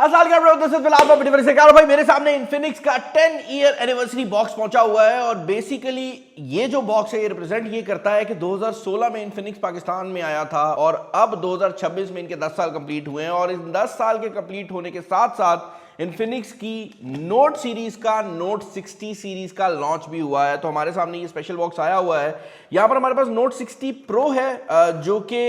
अस्सलाम वालेकुम भाई, मेरे सामने इन्फिनिक्स का 10 ईयर एनिवर्सरी बॉक्स पहुंचा हुआ है और बेसिकली ये जो बॉक्स है ये रिप्रेजेंट ये करता है कि 2016 में इन्फिनिक्स पाकिस्तान में आया था और अब 2026 में इनके 10 साल कंप्लीट हुए हैं और इन 10 साल के कंप्लीट होने के साथ साथ इन्फिनिक्स की नोट सीरीज का नोट 60 सीरीज का लॉन्च भी हुआ है। तो हमारे सामने ये स्पेशल बॉक्स आया हुआ है। यहाँ पर हमारे पास नोट 60 प्रो है जो कि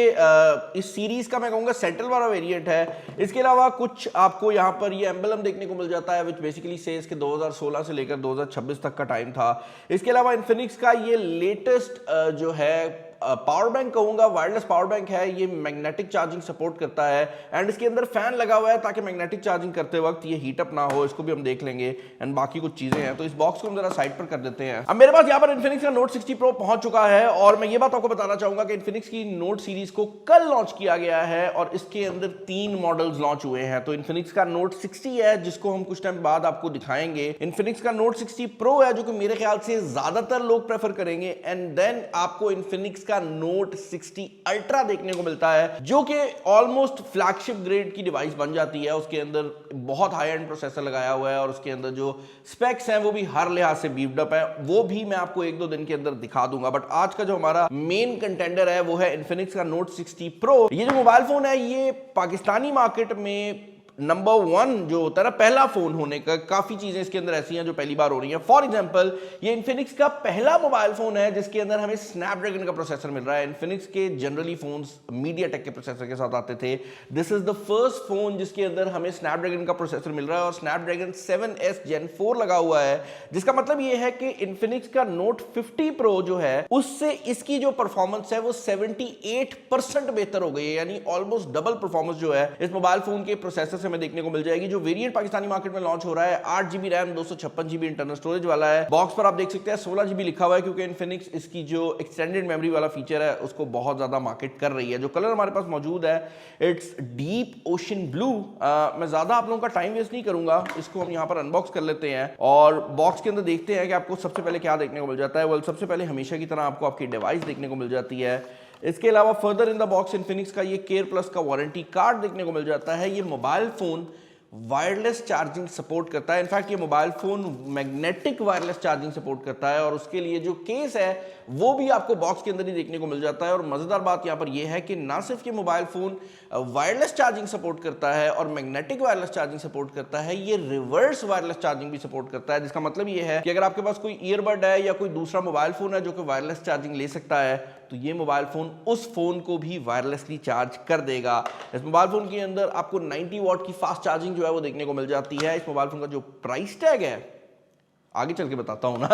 इस सीरीज का मैं कहूँगा सेंट्रल वाला वेरिएंट है। इसके अलावा कुछ आपको यहाँ पर ये एम्बलम देखने को मिल जाता है विच बेसिकली सेज के 2016 से लेकर 2026 तक का टाइम था। इसके अलावा इन्फिनिक्स का ये लेटेस्ट जो है पावर बैंक कहूंगा, वायरलेस पावर बैंक है। ये मैग्नेटिक चार्जिंग सपोर्ट करता है एंड इसके अंदर फैन लगा हुआ है ताकि मैग्नेटिक चार्जिंग करते वक्त ये हीट अप ना हो। इसको भी हम देख लेंगे एंड बाकी कुछ चीजें हैं। तो इस बॉक्स को हम जरा साइड पर कर देते हैं। अब मेरे पास यहाँ पर इन्फिनिक्स का नोट 60 प्रो पहुंच चुका है और मैं ये बात आपको बताना चाहूंगा कि इन्फिनिक्स की नोट सीरीज को कल लॉन्च किया गया है और इसके अंदर 3 मॉडल्स लॉन्च हुए हैं। तो इन्फिनिक्स का नोट 60 है जिसको हम कुछ टाइम बाद आपको दिखाएंगे। इन्फिनिक्स का नोट 60 प्रो है जो कि मेरे ख्याल से ज्यादातर लोग प्रेफर करेंगे एंड देन आपको इन्फिनिक्स का नोट 60 अल्ट्रा देखने को मिलता है जो कि ऑलमोस्ट फ्लैगशिप ग्रेड की डिवाइस बन जाती है। उसके अंदर बहुत हाई एंड प्रोसेसर लगाया हुआ है और उसके अंदर जो स्पेक्स हैं वो भी हर लिहाज से बीफ्ड अप है। वो भी मैं आपको 1-2 दिन के अंदर दिखा दूंगा। बट आज का जो हमारा मेन कंटेंडर है वो है इन्फिनिक्स का नोट 60 प्रो। ये जो मोबाइल फोन है ये पाकिस्तानी मार्केट में नंबर 1 जो होता है ना, पहला फोन होने का काफी चीजें इसके अंदर ऐसी हैं जो पहली बार हो रही हैं। फॉर एग्जांपल ये इन्फिनिक्स का पहला मोबाइल फोन है जिसके अंदर हमें स्नैपड्रैगन का प्रोसेसर मिल रहा है। इन्फिनिक्स के जनरली फोन्स मीडियाटेक के प्रोसेसर के साथ आते थे। This is the first phone जिसके अंदर हमें स्नैपड्रैगन का प्रोसेसर मिल रहा है और स्नैपड्रैगन 7S Gen 4 लगा हुआ है। जिसका मतलब ये है कि इन्फिनिक्स का नोट 50 प्रो जो है उससे इसकी जो परफॉर्मेंस है वो 78% बेहतर हो गई है, यानी ऑलमोस्ट डबल परफॉर्मेंस जो है इस मोबाइल फोन के प्रोसेसर हमें देखने को मिल जाएगी। जो वेरिएंट पाकिस्तानी मार्केट में लॉन्च हो रहा है 8GB RAM 256GB internal storage वाला है। बॉक्स पर आप देख सकते हैं 16GB लिखा हुआ है क्योंकि इन्फिनिक्स इसकी जो एक्सटेंडेड मेमोरी वाला फीचर है उसको बहुत ज्यादा मार्केट कर रही है। जो कलर हमारे पास मौजूद है इट्स डीप ओशन ब्लू। मैं ज्यादा आप लोगों का टाइम वेस्ट नहीं करूंगा, इसको हम यहां पर अनबॉक्स कर लेते हैं और बॉक्स के अंदर देखते हैं कि आपको सबसे पहले क्या देखने को मिल जाता है। वेल सबसे पहले हमेशा की तरह आपको आपकी डिवाइस देखने को मिल जाती है। इसके अलावा further in the box Infinix का ये केयर प्लस का वारंटी कार्ड देखने को मिल जाता है। ये mobile phone wireless charging support करता है। इनफैक्ट ये mobile phone magnetic wireless charging support करता है और उसके लिए जो केस है वो भी आपको बॉक्स के अंदर ही देखने को मिल जाता है। और मजेदार बात यहां पर यह है कि ना सिर्फ ये mobile phone wireless charging support करता है और मैग्नेटिक वायरलेस चार्जिंग सपोर्ट करता है, ये रिवर्स वायरलेस चार्जिंग भी सपोर्ट करता है। जिसका मतलब ये है कि अगर आपके पास कोई ईयरबड है या कोई दूसरा मोबाइल फोन है जो कि वायरलेस चार्जिंग ले सकता है तो ये मोबाइल फोन उस फोन को भी वायरलेसली चार्ज कर देगा। इस मोबाइल फोन के अंदर आपको 90 वॉट की फास्ट चार्जिंग जो है वो देखने को मिल जाती है। इस मोबाइल फोन का जो प्राइस टैग है आगे चल के बताता हूं ना,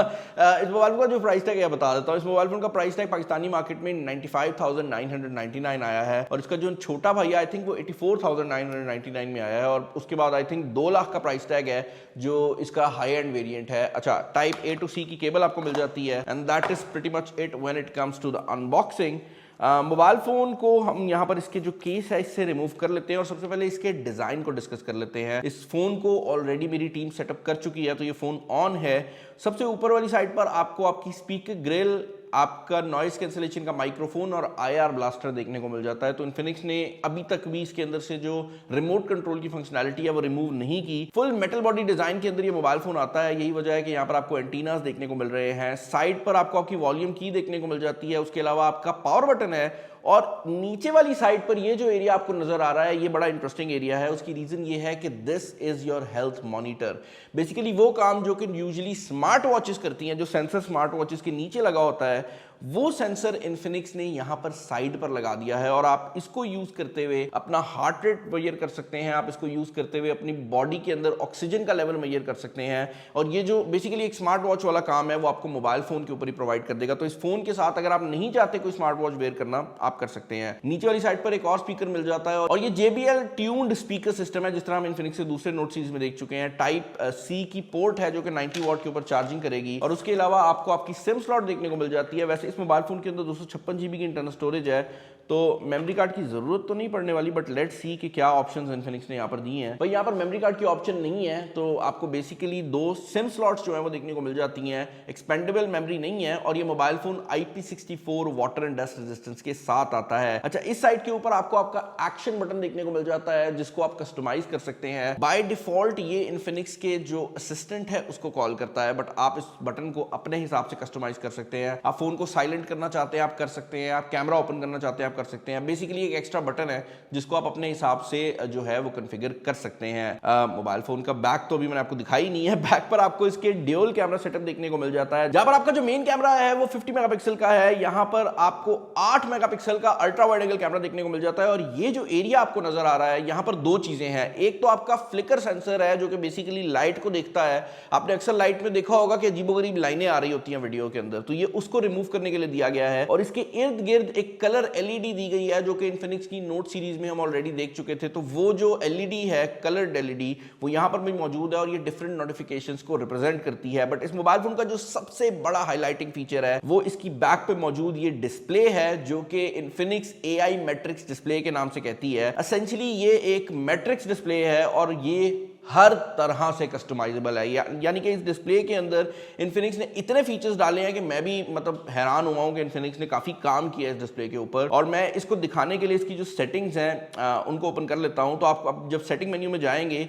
इस मोबाइल फोन का जो प्राइस टैग है बता देता हूं। इस मोबाइल फोन का प्राइस टैग पाकिस्तानी मार्केट में 95,999 आया है और इसका जो छोटा भैया आई थिंक वो 84,999 में आया है और उसके बाद आई थिंक 2 लाख का प्राइस टैग है जो इसका हाई एंड वेरिएंट है। अच्छा, टाइप A to C की केबल आपको मिल जाती है and that is pretty much it when it comes to the unboxing. Mobile phone को हम यहाँ पर इसके जो केस है इससे रिमूव कर लेते हैं और सबसे पहले इसके डिजाइन को डिस्कस कर लेते हैं। इस फोन को ऑलरेडी मेरी टीम सेटअप कर चुकी है तो ये फोन ऑन है। सबसे ऊपर वाली साइड पर आपको आपकी स्पीकर ग्रिल, आपका नॉइस कैंसिलेशन का माइक्रोफोन और IR ब्लास्टर देखने को मिल जाता है। तो इन्फिनिक्स ने अभी तक भी इसके अंदर से जो रिमोट कंट्रोल की फंक्शनैलिटी है वो रिमूव नहीं की। फुल मेटल बॉडी डिजाइन के अंदर ये मोबाइल फोन आता है। यही वजह है कि यहाँ पर आपको एंटीनास देखने को मिल रहे हैं। साइड पर आपको आपकी वॉल्यूम की देखने को मिल जाती है। उसके अलावा आपका पावर बटन है और नीचे वाली साइड पर ये जो एरिया आपको नजर आ रहा है ये बड़ा इंटरेस्टिंग एरिया है। उसकी रीजन ये है कि this is your health monitor. Basically वो काम जो कि यूजुअली स्मार्ट वॉचेस करती हैं, जो सेंसर स्मार्ट वॉचेस के नीचे लगा होता है वो सेंसर इन्फिनिक्स ने यहां पर साइड पर लगा दिया है और आप इसको यूज करते हुए अपना हार्ट रेट मेजर कर सकते हैं। आप इसको यूज करते हुए अपनी बॉडी के अंदर ऑक्सीजन का लेवल मेजर कर सकते हैं और ये जो बेसिकली एक स्मार्ट वॉच वाला काम है वो आपको मोबाइल फोन के ऊपर ही प्रोवाइड कर देगा। तो इस फोन के साथ अगर आप नहीं चाहते कोई स्मार्ट वॉच वेयर करना आप कर सकते हैं। नीचे वाली साइड पर एक और स्पीकर मिल जाता है और ये JBL ट्यून्ड स्पीकर सिस्टम है जिस तरह हम इन्फिनिक्स से दूसरे नोट सीरीज में देख चुके हैं। टाइप C की पोर्ट है जो कि 90 वॉट के ऊपर चार्जिंग करेगी और उसके अलावा आपको आपकी सिम स्लॉट देखने को मिल जाती है। वैसे इस मोबाइल फोन के अंदर 256GB की इंटरनल स्टोरेज है तो मेमोरी कार्ड की ज़रूरत तो नहीं पड़ने वाली, बट लेट्स सी कि क्या ऑप्शंस इन्फिनिक्स ने यहाँ पर दिए हैं। भाई यहाँ पर मेमोरी कार्ड की ऑप्शन नहीं है, तो आपको बेसिकली 2 सिम स्लॉट्स जो है वो देखने को मिल जाती हैं। एक्सपेंडेबल मेमोरी नहीं है और ये mobile phone IP64 water and dust resistance के साथ आता है। अच्छा, इस साइड के ऊपर आपको आपका एक्शन बटन देखने को मिल जाता है जिसको आप कस्टमाइज कर सकते हैं। बाय डिफॉल्ट ये इन्फिनिक्स के जो असिस्टेंट है उसको कॉल करता है, बट आप इस बटन को अपने हिसाब से कस्टमाइज कर सकते हैं। आप फोन को साइलेंट करना चाहते हैं आप कर सकते हैं, आप कैमरा ओपन करना चाहते हैं आप कर सकते हैं। बेसिकली एक एक्स्ट्रा बटन है जिसको आप अपने हिसाब से जो है वो कॉन्फ़िगर कर सकते हैं। मोबाइल फोन का बैक तो अभी मैंने आपको दिखाई नहीं है। बैक पर आपको इसके ड्यूल कैमरा सेटअप देखने को मिल जाता है, जहां पर आपका जो मेन कैमरा है वो 50 मेगापिक्सल का है। यहां पर आपको 8 मेगापिक्सल का अल्ट्रा वाइड एंगल कैमरा देखने को मिल जाता है। और ये जो एरिया आपको नजर आ रहा है यहां पर 2 चीजें हैं। एक तो आपका फ्लिकर सेंसर है जो कि बेसिकली लाइट को देखता है। आपने अक्सर लाइट में देखा होगा कि अजीबोगरीब लाइनें आ रही होती हैं वीडियो के अंदर, तो ये उसको रिमूव करने के लिए दिया गया है। और इसके इर्द गिर्द एक कलर एलईडी दी गई है जो कि इन्फिनिक्स की नोट सीरीज में हम ऑलरेडी देख चुके थे। तो वो जो एलईडी है कलर्ड एलईडी वो यहां पर भी मौजूद है और ये डिफरेंट नोटिफिकेशंस को रिप्रेजेंट करती है। बट इस मोबाइल फोन का जो सबसे बड़ा हाईलाइटिंग फीचर है वो इसकी बैक पे मौजूद ये डिस्प्ले है जो कि इन्फिनिक्स AI मैट्रिक्स डिस्प्ले के नाम से कहती है। एसेंशियली ये एक मैट्रिक्स डिस्प्ले है और ये हर तरह से कस्टमाइजेबल है। यानी कि इस डिस्प्ले के अंदर इन्फिनिक्स ने इतने फीचर्स डाले हैं कि मैं भी मतलब हैरान हुआ हूं कि इन्फिनिक्स ने काफी काम किया है इस डिस्प्ले के ऊपर। और मैं इसको दिखाने के लिए इसकी जो सेटिंग्स हैं उनको ओपन कर लेता हूं। तो आप जब सेटिंग मेन्यू में जाएंगे,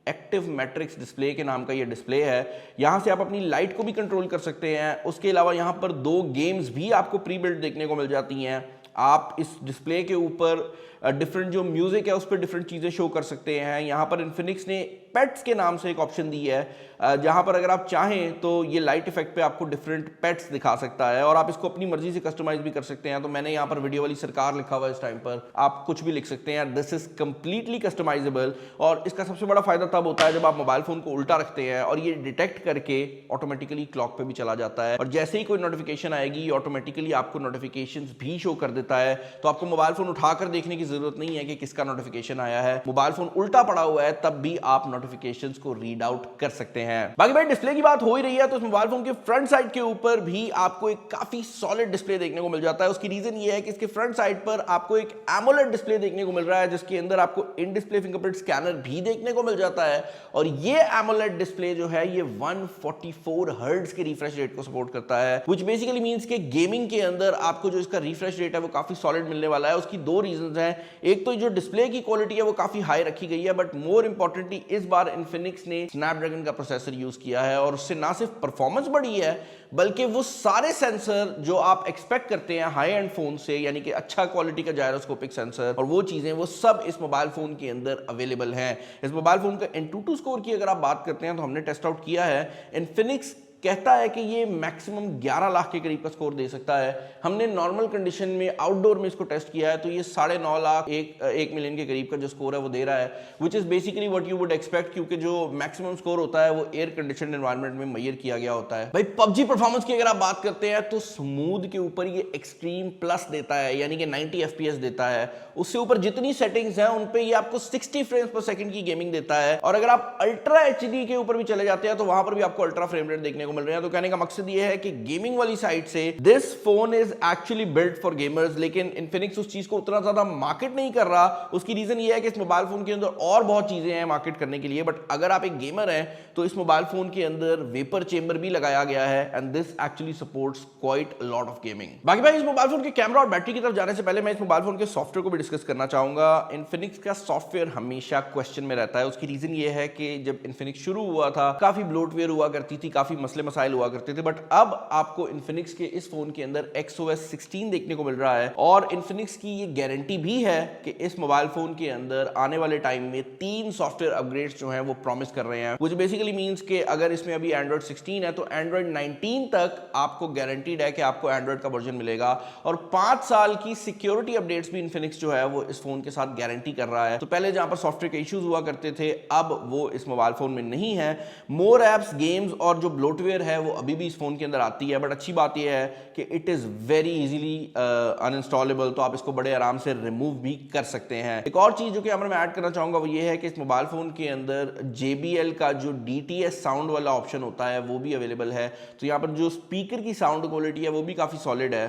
एक्टिव मैट्रिक्स डिस्प्ले के नाम का ये डिस्प्ले है। यहाँ से आप अपनी लाइट को भी कंट्रोल कर सकते हैं। उसके अलावा यहाँ पर 2 गेम्स भी आपको प्री बिल्ट देखने को मिल जाती हैं। आप इस डिस्प्ले के ऊपर डिफरेंट जो म्यूजिक है उस पर डिफरेंट चीज़ें शो कर सकते हैं। यहाँ पर इन्फिनिक्स ने पेट्स के नाम से एक ऑप्शन दी है जहाँ पर अगर आप चाहें तो ये लाइट इफेक्ट पे आपको डिफरेंट पेट्स दिखा सकता है और आप इसको अपनी मर्जी से कस्टमाइज भी कर सकते हैं। तो मैंने यहाँ पर वीडियो वाली सरकार लिखा हुआ है, इस टाइम पर आप कुछ भी लिख सकते हैं। दिस इज कंप्लीटली कस्टमाइजेबल और इसका सबसे बड़ा फायदा तब होता है जब आप मोबाइल फोन को उल्टा रखते हैं और ये डिटेक्ट करके ऑटोमेटिकली क्लॉक पे भी चला जाता है। और जैसे ही कोई नोटिफिकेशन आएगी ये ऑटोमेटिकली आपको नोटिफिकेशंस भी शो कर देता है। तो आपको मोबाइल फोन उठाकर देखने की जरूरत नहीं है कि किसका नोटिफिकेशन आया है। मोबाइल फोन उल्टा पड़ा हुआ है तब भी आप नोटिफिकेशंस को रीड आउट कर सकते हैं। बाकी भाई डिस्प्ले की बात हो ही रही है तो इस मोबाइल फोन के फ्रंट साइड के ऊपर भी आपको एक काफी सॉलिड डिस्प्ले देखने को मिल जाता है। उसकी रीजन ये है कि इसके फ्रंट साइड पर आपको एक एमोलेड डिस्प्ले देखने को मिल रहा है जिसके अंदर आपको इन डिस्प्ले फिंगरप्रिंट स्कैनर भी देखने को मिल जाता है। और ये एमोलेड डिस्प्ले जो है ये 144 हर्ट्ज के रिफ्रेश रेट को सपोर्ट करता है, व्हिच बेसिकली मींस कि गेमिंग के अंदर आपको जो इसका रिफ्रेश रेट है वो काफी सॉलिड मिलने वाला है। उसकी 2 रीजंस हैं। एक तो जो डिस्प्ले की क्वालिटी है वो काफी हाई रखी गई है, बट मोर इंपॉर्टेंटली इस बार इन्फिनिक्स ने स्नैपड्रैगन का प्रोसेसर यूज किया है और उससे ना सिर्फ परफॉर्मेंस बढ़ी है बल्कि वो सारे सेंसर जो आप एक्सपेक्ट करते हैं हाई एंड फोन से, यानी कि अच्छा क्वालिटी का जायरोस्कोपिक सेंसर और वो चीजें वो सब इस मोबाइल फोन के अंदर अवेलेबल हैं। इस मोबाइल फोन का Antutu स्कोर की अगर आप बात करते हैं तो हमने टेस्ट आउट किया है। इन्फिनिक्स कहता है कि ये मैक्सिमम 11 लाख के करीब का स्कोर दे सकता है। हमने नॉर्मल कंडीशन में आउटडोर में इसको टेस्ट किया है तो ये 9.5 लाख 1 मिलियन के करीब का जो स्कोर है वो दे रहा है, which is basically what you would expect, क्योंकि जो मैक्सिमम स्कोर होता है वो एयर कंडीशन एनवायरनमेंट में मेजर किया गया होता है। भाई पबजी परफॉर्मेंस की अगर आप बात करते हैं तो स्मूथ के ऊपर ये एक्सट्रीम प्लस देता है, यानी कि 90 FPS देता है। उससे ऊपर जितनी सेटिंग्स हैं उन पे ये आपको 60 फ्रेम्स पर सेकंड की गेमिंग देता है। और अगर आप अल्ट्रा HD के ऊपर भी चले जाते हैं तो वहां पर भी आपको अल्ट्रा फ्रेम रेट देखने को मिल रहे हैं। तो कहने का मकसद ये है कि गेमिंग वाली साइड से this phone is actually built for gamers, लेकिन इन्फिनिक्स उस चीज को उतना ज्यादा मार्केट नहीं कर रहा। उसकी रीजन ये है कि इस मोबाइल फोन के अंदर और बहुत चीजें हैं मार्केट करने के लिए, बट अगर आप एक गेमर हैं तो इस मोबाइल फोन के अंदर वेपर चेंबर भी लगाया गया है and this actually supports quite a lot of gaming. बाकी भाई इस मोबाइल फोन के कैमरा और बैटरी की तरफ जाने से पहले मैं इस मोबाइल फोन के सॉफ्टवेयर को भी डिस्कस करना चाहूंगा। इन्फिनिक्स का सॉफ्टवेयर हमेशा क्वेश्चन में रहता है। उसकी रीजन ये है कि जब इन्फिनिक्स शुरू हुआ था काफी ब्लोटवेयर हुआ करती थी, काफी मसले मसाइल हुआ करते थे, बट अब आपको इन्फिनिक्स के इस फोन के अंदर XOS 16 देखने को मिल रहा है और इन्फिनिक्स की ये गारंटी भी है कि इस मोबाइल फोन के अंदर आने वाले टाइम में 3 सॉफ्टवेयर अपग्रेड्स जो हैं वो प्रॉमिस कर रहे हैं, व्हिच बेसिकली मींस कि अगर इसमें अभी एंड्रॉइड 16 है तो एंड्रॉइड 19 तक आपको गारंटीड है कि आपको एंड्रॉइड का वर्जन मिलेगा। और 5 साल की सिक्योरिटी अपडेट्स भी इन्फिनिक्स जो है वो इस फोन के साथ गारंटी कर रहा है। तो पहले जहां पर सॉफ्टवेयर के इश्यूज हुआ करते थे अब वो इस मोबाइल फोन में नहीं है। मोर एप्स, गेम्स और जो ब्लोटवेयर है वो अभी भी इस फोन के अंदर आती है, बट अच्छी बात यह है कि इट इज वेरी इजीली अनइंस्टॉलेबल, तो आप इसको बड़े आराम से रिमूव भी कर सकते हैं। एक और चीज जो कि मैं ऐड करना चाहूंगा वो ये है कि इस मोबाइल फोन के अंदर JBL का जो DTS साउंड वाला ऑप्शन होता है वो भी अवेलेबल है। तो यहाँ पर जो स्पीकर की साउंड क्वालिटी है वो भी काफी सॉलिड है।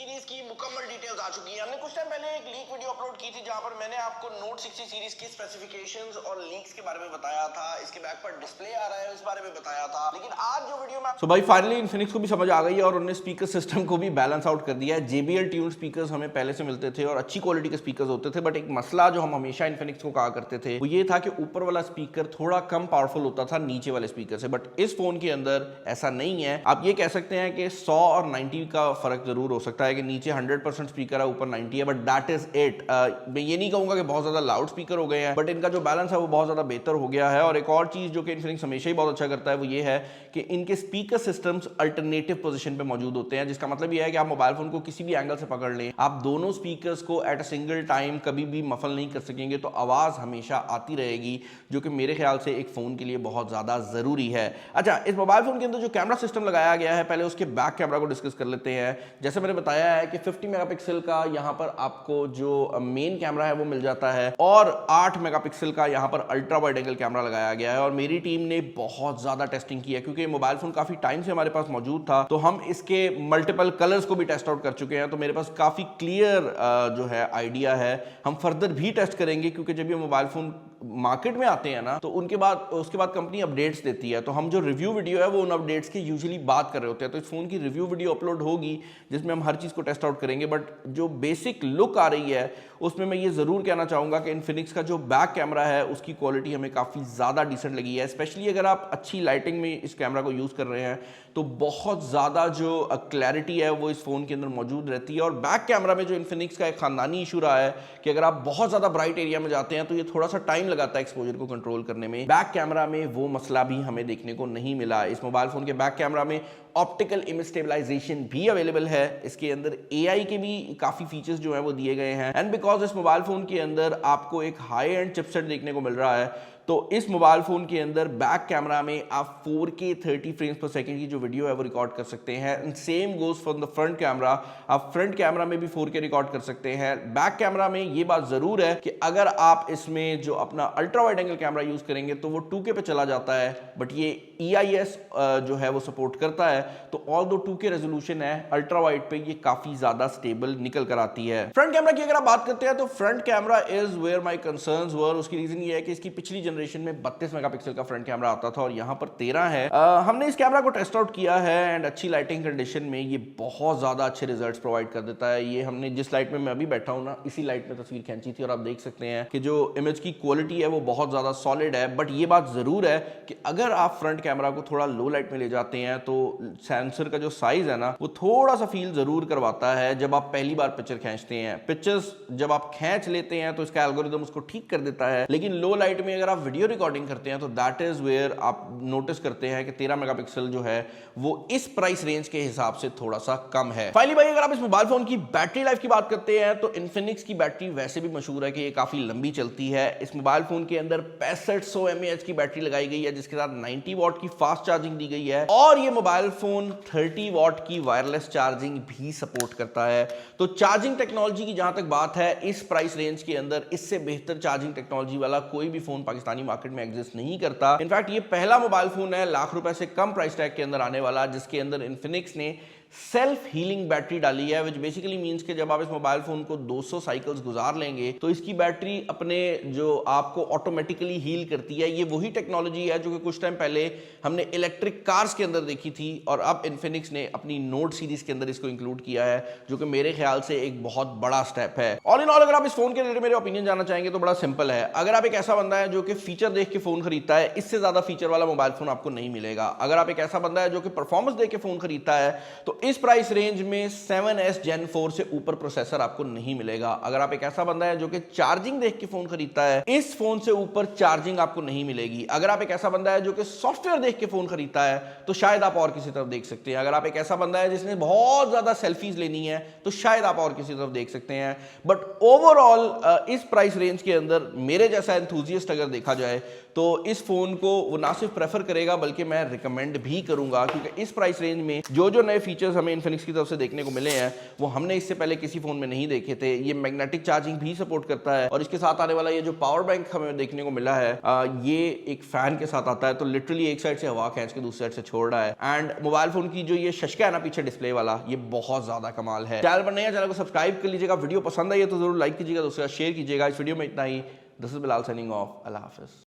सीरीज की मुकम्मल डिटेल्स आ चुकी हैं। हमने कुछ टाइम पहले एक लीक वीडियो अपलोड की थी जहां पर मैंने आपको नोट 60 सीरीज की स्पेसिफिकेशंस और लीक्स के बारे में बताया था, इसके बैक पर डिस्प्ले आ रहा है उस बारे में बताया था। लेकिन आज जो वीडियो में भाई फाइनली इन्फिनिक्स को भी समझ आ गई है और उन्होंने स्पीकर सिस्टम को भी बैलेंस आउट कर दिया है। JBL ट्यून स्पीकर्स हमें पहले से मिलते थे और अच्छी क्वालिटी के स्पीकर्स होते थे, बट एक मसला जो हम हमेशा इन्फिनिक्स को कहा करते थे वो ये था कि ऊपर वाला स्पीकर थोड़ा कम पावरफुल होता था नीचे वाले स्पीकर से, बट इस फोन के अंदर ऐसा नहीं है। आप ये कह सकते हैं कि 100 और 90 का फर्क जरूर हो सकता है कि नीचे 100% स्पीकर है, ऊपर 90 है, बट दैट इज इट। मैं ये नहीं कहूंगा कि बहुत ज्यादा लाउड स्पीकर हो गए हैं, बट इनका जो बैलेंस है वो बहुत ज्यादा बेहतर हो गया है। और एक और चीज जो कि इन्फिनिक्स हमेशा ही बहुत अच्छा करता है वो ये है कि इनके स्पीकर सिस्टम्स अल्टरनेटिव पोजीशन पे मौजूद होते हैं, जिसका मतलब ये है कि आप मोबाइल फोन को किसी भी एंगल से पकड़ लें, आप दोनों स्पीकर्स को एट अ सिंगल टाइम कभी भी मफल नहीं कर सकेंगे, तो आवाज हमेशा आती रहेगी, जो कि मेरे ख्याल से एक फोन के लिए बहुत ज्यादा जरूरी है। अच्छा, इस मोबाइल फोन के अंदर जो कैमरा सिस्टम लगाया गया है, पहले उसके बैक कैमरा को डिस्कस कर लेते हैं। जैसे मैंने बताया है कि 50 मेगापिक्सल का यहाँ पर आपको जो मेन कैमरा है वो मिल जाता है और 8 मेगापिक्सल का यहाँ पर अल्ट्रा वाइड एंगल कैमरा लगाया गया है। और मेरी टीम ने बहुत ज्यादा टेस्टिंग की है क्योंकि मोबाइल फोन काफी टाइम से हमारे पास मौजूद था, तो हम इसके मल्टीपल कलर्स को भी टेस्ट आउट कर चुके हैं, तो मेरे पास काफी क्लियर जो है आइडिया है। हम फर्दर भी टेस्ट करेंगे क्योंकि जब ये मोबाइल फोन मार्केट में आते हैं ना, तो उसके बाद कंपनी अपडेट्स देती है, तो हम जो रिव्यू वीडियो है वो उन अपडेट्स की यूजुअली बात कर रहे होते हैं। तो इस फोन की रिव्यू वीडियो अपलोड होगी जिसमें हम हर चीज को टेस्ट आउट करेंगे, बट जो बेसिक लुक आ रही है उसमें मैं ये जरूर कहना चाहूंगा कि इन्फिनिक्स का जो बैक कैमरा है उसकी क्वालिटी हमें काफी ज्यादा डिसेंट लगी है। स्पेशली अगर आप अच्छी लाइटिंग में इस कैमरा को यूज कर रहे हैं तो बहुत ज्यादा जो क्लैरिटी है वो इस फोन के अंदर मौजूद रहती है। और बैक कैमरा में जो इन्फिनिक्स का एक खानदानी इशू रहा है कि अगर आप बहुत ज्यादा ब्राइट एरिया में जाते हैं तो ये थोड़ा सा टाइम लगाता है एक्सपोजर को कंट्रोल करने में। बैक कैमरा में वो मसला भी हमें देखने को नहीं मिला। इस मोबाइल फोन के बैक कैमरा में ऑप्टिकल इमेज स्टेबलाइजेशन भी अवेलेबल है, इसके अंदर AI के भी काफी फीचर्स जो है वो दिए गए हैं। एंड बिकॉज इस मोबाइल फोन के अंदर आपको एक हाई एंड चिपसेट देखने को मिल रहा है, तो इस मोबाइल फोन के अंदर बैक कैमरा में आप 4K 30 फ्रेम्स पर सेकंड की जो वीडियो है वो रिकॉर्ड कर सकते हैं। And same goes for the front camera, आप फ्रंट कैमरा में भी 4K रिकॉर्ड कर सकते हैं। बैक कैमरा में ये बात जरूर है कि अगर आप इसमें जो अपना ultra wide angle camera use करेंगे तो वो 2K पे चला जाता है, बट ये EIS जो है वो सपोर्ट करता है, तो ऑल दो 2K रेजोल्यूशन है, अल्ट्रा वाइड पे ये काफी ज्यादा स्टेबल निकल कर आती है। फ्रंट कैमरा की अगर आप बात करते हैं तो front camera is where my concerns were. उसकी रीजन ये है कि इसकी पिछली जनरेशन में 32 मेगापिक्सल का फ्रंट कैमरा आता था और यहाँ पर 13 है। हमने इस कैमरा को टेस्ट आउट किया है एंड अच्छी लाइटिंग कंडीशन में ये बहुत ज्यादा अच्छे रिजल्ट्स प्रोवाइड कर देता है। ये हमने जिस लाइट में मैं अभी बैठा हूँ ना, इसी लाइट में तस्वीर खींची थी और आप देख सकते हैं कि जो इमेज की क्वालिटी है वो बहुत ज्यादा सॉलिड है। बट ये बात जरूर है कि अगर आप फ्रंट कैमरा को थोड़ा लो लाइट में ले जाते हैं तो सेंसर का जो साइज है ना वो थोड़ा सा फील जरूर करवाता है जब आप पहली बार पिक्चर खींचते हैं। पिक्चर्स जब आप खींच लेते हैं तो इसका एल्गोरिदम उसको ठीक कर देता है, लेकिन लो लाइट में अगर आप वीडियो रिकॉर्डिंग करते हैं तो दैट इज वेयर आप नोटिस करते हैं कि 13 मेगापिक्सल जो है वो इस प्राइस रेंज के हिसाब से थोड़ा सा कम है। फाइनली भाई, अगर आप इस मोबाइल फोन की बैटरी लाइफ की बात करते हैं तो इन्फिनिक्स की बैटरी वैसे भी मशहूर है कि ये काफी लंबी चलती है। इस मोबाइल फोन के अंदर 6500 mAh की बैटरी लगाई गई है, जिसके साथ 90 वॉट की फास्ट चार्जिंग दी गई है और ये मोबाइल फोन 30 वॉट की वायरलेस चार्जिंग भी सपोर्ट करता है। तो चार्जिंग टेक्नोलॉजी की जहां तक बात है, इस प्राइस रेंज के अंदर इससे बेहतर चार्जिंग टेक्नोलॉजी वाला कोई भी फोन पाकिस्तानी मार्केट में एग्जिस्ट नहीं करता। इनफैक्ट ये पहला मोबाइल फोन है लाख रुपए से कम प्राइस टैग के अंदर आने वाला जिसके अंदर इन्फिनिक्स ने सेल्फ हीलिंग बैटरी डाली है, विच बेसिकली मींस कि जब आप इस मोबाइल फोन को 200 साइकिल्स गुजार लेंगे तो इसकी बैटरी अपने जो आपको ऑटोमेटिकली हील करती है। ये वही टेक्नोलॉजी है जो कि कुछ टाइम पहले हमने इलेक्ट्रिक कार्स के अंदर देखी थी और अब इन्फिनिक्स ने अपनी नोट सीरीज के अंदर इसको इंक्लूड किया है, जो कि मेरे ख्याल से एक बहुत बड़ा स्टेप है। ऑल इन ऑल, अगर आप इस फोन के रिलेटेड मेरे ओपिनियन जानना चाहेंगे तो बड़ा सिंपल है। अगर आप एक ऐसा बंदा है जो कि फीचर देख के फोन खरीदता है, इससे ज्यादा फीचर वाला मोबाइल फोन आपको नहीं मिलेगा। अगर आप एक ऐसा बंदा है जो कि परफॉर्मेंस देख के फोन खरीदता है तो इस प्राइस रेंज में 7S Gen 4 से ऊपर प्रोसेसर आपको नहीं मिलेगा। अगर आप एक ऐसा बंदा है जो कि चार्जिंग देख के फोन खरीदता है, इस फोन से ऊपर चार्जिंग आपको नहीं मिलेगी। अगर आप एक ऐसा बंदा है जो कि सॉफ्टवेयर देख के फोन खरीदता है तो शायद आप और किसी तरफ देख सकते हैं। अगर आप एक ऐसा बंदा है जिसने बहुत ज्यादा सेल्फीज लेनी है तो शायद आप और किसी तरफ देख सकते हैं। बट ओवरऑल इस प्राइस रेंज के अंदर मेरे जैसा एंथुसियास्ट अगर देखा जाए तो इस फोन को वो ना सिर्फ प्रेफर करेगा बल्कि मैं रिकमेंड भी करूंगा, क्योंकि इस प्राइस रेंज में जो जो नए फीचर्स हमें इन्फिनिक्स की तरफ से देखने को मिले हैं वो हमने इससे पहले किसी फोन में नहीं देखे थे। ये मैग्नेटिक चार्जिंग भी सपोर्ट करता है और इसके साथ आने वाला ये जो पावर बैंक हमें देखने को मिला है ये एक फैन के साथ आता है, तो लिटरली एक साइड से हवा खींच के दूसरी साइड से छोड़ रहा है। एंड मोबाइल फोन की जो ये शशका है ना पीछे डिस्प्ले वाला, ये बहुत ज्यादा कमाल है। चैनल पर नया, चैनल को सब्सक्राइब कर लीजिएगा। वीडियो पसंद आई है तो जरूर लाइक कीजिएगा, दूसरा शेयर कीजिएगा। इस वीडियो में इतना ही। This is Bilal signing off. अल्लाह हाफिज।